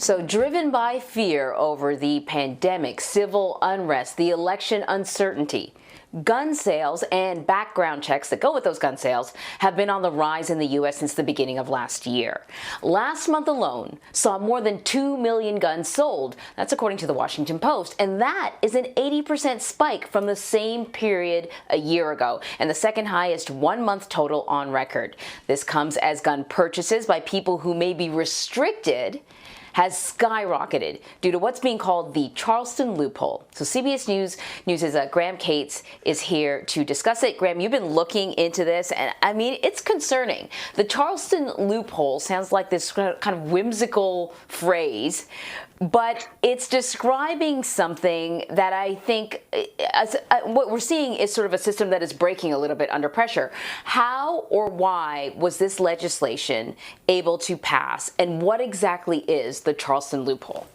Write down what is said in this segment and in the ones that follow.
So, driven by fear over the pandemic, civil unrest, the election uncertainty, gun sales and background checks that go with those gun sales have been on the rise in the U.S. since the beginning of last year. Last month alone saw more than 2 million guns sold. That's according to the Washington Post. And that is an 80% spike from the same period a year ago, and the second highest one-month total on record. This comes as gun purchases by people who may be restricted has skyrocketed due to what's being called the Charleston loophole. So CBS News' Graham Cates is here to discuss it. Graham, you've been looking into this, and I mean, it's concerning. The Charleston loophole sounds like this kind of whimsical phrase, but it's describing something that I think what we're seeing is sort of a system that is breaking a little bit under pressure. How or why was this legislation able to pass, and what exactly is the Charleston loophole?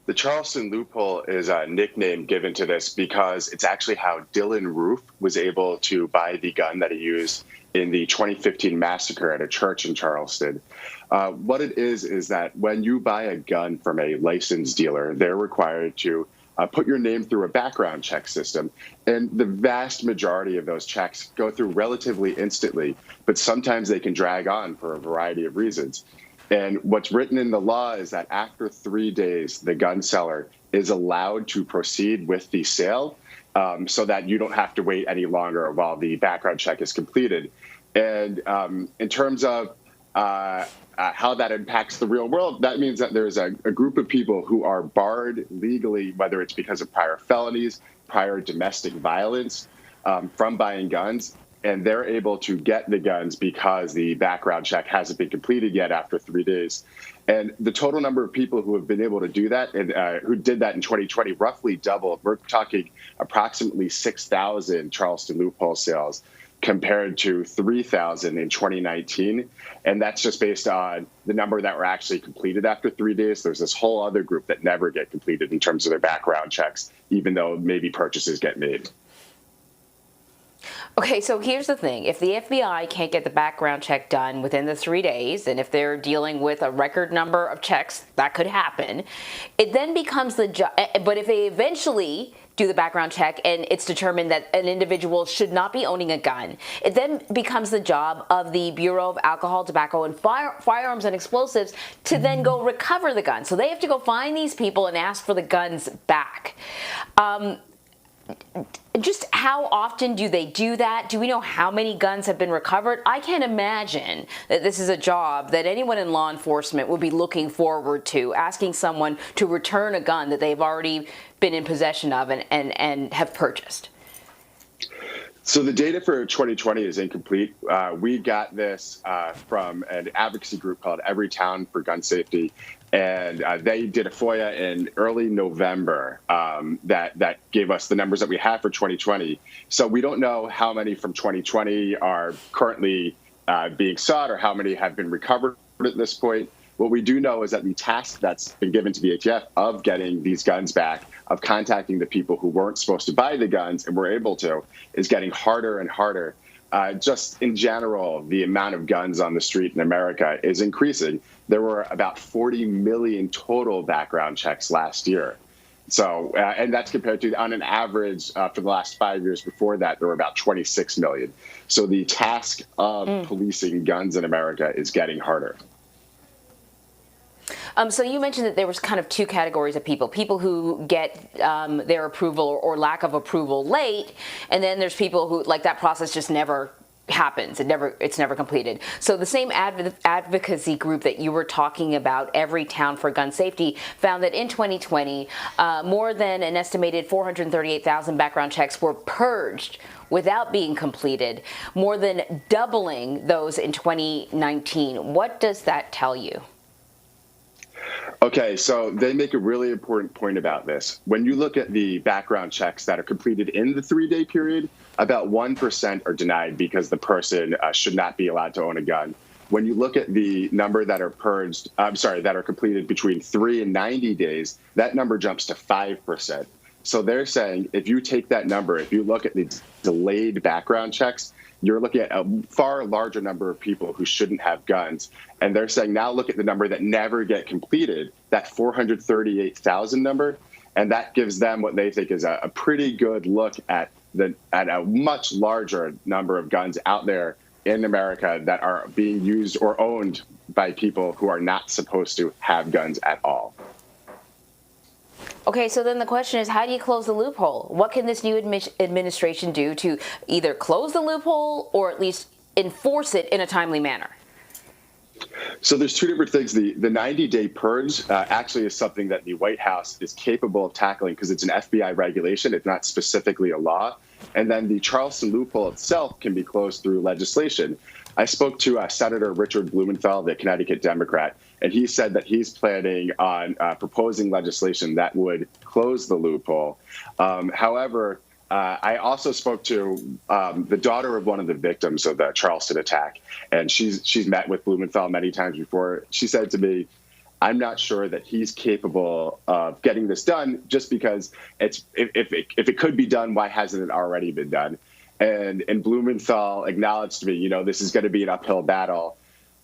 The Charleston loophole is a nickname given to this because it's actually how Dylan Roof was able to buy the gun that he used in the 2015 massacre at a church in Charleston. What it is that when you buy a gun from a licensed dealer, they're required to put your name through a background check system. And the vast majority of those checks go through relatively instantly, but sometimes they can drag on for a variety of reasons. And what's written in the law is that after 3 days, the gun seller is allowed to proceed with the sale so that you don't have to wait any longer while the background check is completed. And in terms of how that impacts the real world, that means that there's a group of people who are barred legally, whether it's because of prior felonies, prior domestic violence, from buying guns. And they're able to get the guns because the background check hasn't been completed yet after 3 days. And the total number of people who have been able to do that and who did that in 2020 roughly doubled. We're talking approximately 6,000 Charleston loophole sales compared to 3,000 in 2019. And that's just based on the number that were actually completed after 3 days. There's this whole other group that never get completed in terms of their background checks, even though maybe purchases get made. Okay, so here's the thing. If the FBI can't get the background check done within the 3 days, and if they're dealing with a record number of checks, that could happen. It then becomes the job. But if they eventually do the background check and it's determined that an individual should not be owning a gun, it then becomes the job of the Bureau of Alcohol, Tobacco, and Firearms and Explosives to then go recover the gun. So they have to go find these people and ask for the guns back. Just how often do they do that? Do we know how many guns have been recovered? I can't imagine that this is a job that anyone in law enforcement would be looking forward to, asking someone to return a gun that they've already been in possession of and have purchased. So the data for 2020 is incomplete. We got this from an advocacy group called Every Town for Gun Safety, and they did a FOIA in early November that gave us the numbers that we have for 2020. So we don't know how many from 2020 are currently being sought or how many have been recovered at this point. What we do know is that the task that's been given to the ATF of getting these guns back, of contacting the people who weren't supposed to buy the guns and were able to, is getting harder and harder. Just in general, the amount of guns on the street in America is increasing. There were about 40 million total background checks last year. So, and that's compared to, on an average, for the last 5 years before that, there were about 26 million. So the task of policing guns in America is getting harder. So you mentioned that there was kind of two categories of people who get their approval or lack of approval late, and then there's people who, like, that process just never happens. It's never completed. So the same advocacy group that you were talking about, Every Town for Gun Safety, found that in 2020, more than an estimated 438,000 background checks were purged without being completed, more than doubling those in 2019. What does that tell you? Okay, so they make a really important point about this. When you look at the background checks that are completed in the 3-day period, about 1% are denied because the person should not be allowed to own a gun. When you look at the number that are that are completed between 3 and 90 days, that number jumps to 5%. So they're saying if you take that number, if you look at the delayed background checks, you're looking at a far larger number of people who shouldn't have guns. And they're saying now look at the number that never get completed, that 438,000 number. And that gives them what they think is a pretty good look at a much larger number of guns out there in America that are being used or owned by people who are not supposed to have guns at all. Okay, so then the question is, how do you close the loophole? What can this new administration do to either close the loophole or at least enforce it in a timely manner? So there's two different things. The 90-day purge actually is something that the White House is capable of tackling because it's an FBI regulation. It's not specifically a law. And then the Charleston loophole itself can be closed through legislation. I spoke to Senator Richard Blumenthal, the Connecticut Democrat, and he said that he's planning on proposing legislation that would close the loophole. However, I also spoke to the daughter of one of the victims of the Charleston attack, and she's met with Blumenthal many times before. She said to me, I'm not sure that he's capable of getting this done just because if it could be done, why hasn't it already been done? And Blumenthal acknowledged to me, this is going to be an uphill battle.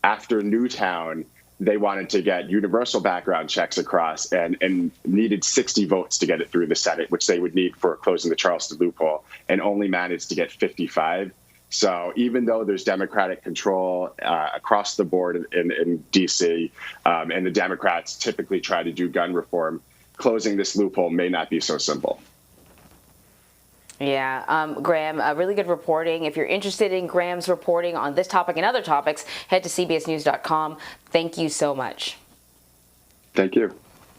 After Newtown, they wanted to get universal background checks across and needed 60 votes to get it through the Senate, which they would need for closing the Charleston loophole, and only managed to get 55. So even though there's Democratic control across the board in D.C., and the Democrats typically try to do gun reform, closing this loophole may not be so simple. Yeah, Graham, really good reporting. If you're interested in Graham's reporting on this topic and other topics, head to cbsnews.com. Thank you so much. Thank you.